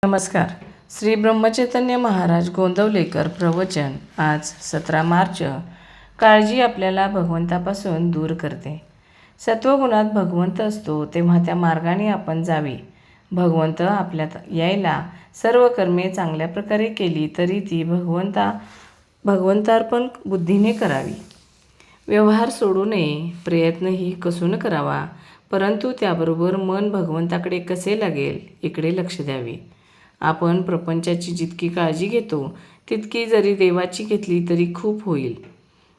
नमस्कार. श्री ब्रह्मचैतन्य महाराज गोंदवलेकर प्रवचन. आज 17 मार्च. काळजी आपल्याला भगवंतापासून दूर करते. सत्वगुणात भगवंत असतो तेव्हा त्या मार्गाने आपण जावे. भगवंत आपल्यात यायला सर्व कर्मे चांगल्या प्रकारे केली तरी ती भगवंतार्पण बुद्धीने करावी. व्यवहार सोडू नये, प्रयत्नही कसून करावा, परंतु त्याबरोबर मन भगवंताकडे कसे लागेल इकडे लक्ष द्यावे. आपण प्रपंचाची जितकी काळजी घेतो तितकी जरी देवाची घेतली तरी खूप होईल.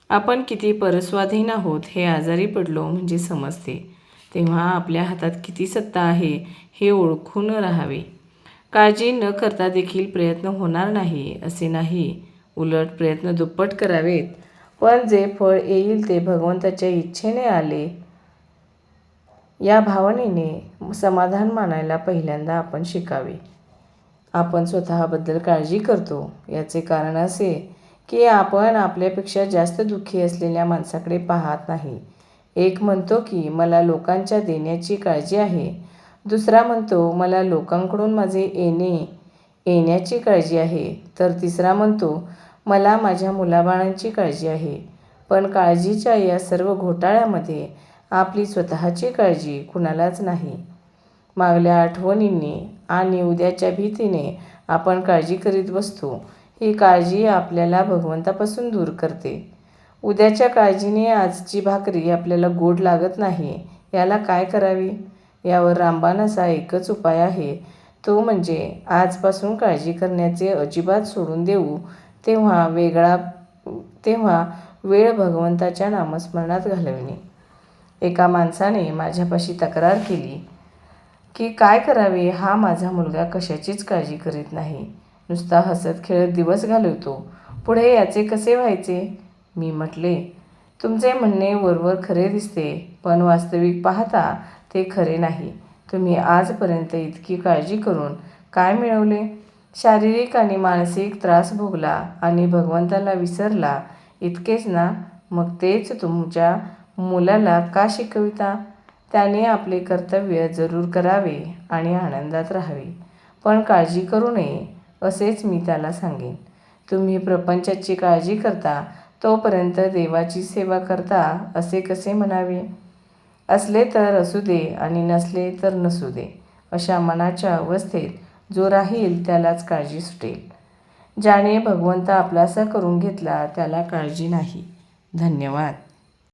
आपण किती परस्वाधीन आहोत हे आजारी पडलो म्हणजे समजते. तेव्हा आपल्या हातात किती सत्ता आहे हे ओळखून राहावे. काळजी न करता देखील प्रयत्न होणार नाही असे नाही, उलट प्रयत्न दुप्पट करावेत. पण जे फळ येईल ते भगवंताच्या इच्छेने आले या भावनेने समाधान मानायला पहिल्यांदा आपण शिकावे. आपण स्वतःबद्दल काळजी करतो याचे कारण असे की आपण आपल्यापेक्षा जास्त दुःखी असलेल्या माणसाकडे पाहत नाही. एक म्हणतो की मला लोकांच्या देण्याची काळजी आहे, दुसरा म्हणतो मला लोकांकडून माझे येण्याची काळजी आहे, तर तिसरा म्हणतो मला माझ्या मुलाबाळांची काळजी आहे. पण काळजीच्या या सर्व घोटाळ्यामध्ये आपली स्वतःची काळजी कुणालाच नाही. मागल्या आठवणींनी आणि उद्याच्या भीतीने आपण काळजी करीत बसतो. ही काळजी आपल्याला भगवंतापासून दूर करते. उद्याच्या काळजीने आजची भाकरी आपल्याला गोड लागत नाही. याला काय करावे? यावर रामबाणाचा एकच उपाय आहे, तो म्हणजे आजपासून काळजी करण्याचे अजिबात सोडून देऊ. तेव्हा वेळ भगवंताच्या नामस्मरणात घालविणे. एका माणसाने माझ्यापाशी तक्रार केली की काय करावे, हा माझा मुलगा कशाचीच काळजी करीत नाही, नुसता हसत खेळत दिवस घालवतो, पुढे याचे कसे व्हायचे? मी म्हटले, तुमचे म्हणणे वरवर खरे दिसते, पण वास्तविक पाहता ते खरे नाही. तुम्ही आजपर्यंत इतकी काळजी करून काय मिळवले? शारीरिक आणि मानसिक त्रास भोगला आणि भगवंताला विसरला, इतकेच ना? मग तेच तुमच्या मुलाला का शिकविता? त्याने आपले कर्तव्य जरूर करावे आणि आनंदात राहावे, पण काळजी करू नये असेच मी त्याला सांगेन. तुम्ही प्रपंचाची काळजी करता तोपर्यंत देवाची सेवा करता असे कसे म्हणावे? असले तर असू दे आणि नसले तर नसू दे, अशा मनाच्या अवस्थेत जो राहील त्यालाच काळजी सुटेल. ज्याने भगवंत आपलासा करून घेतला त्याला काळजी नाही. धन्यवाद.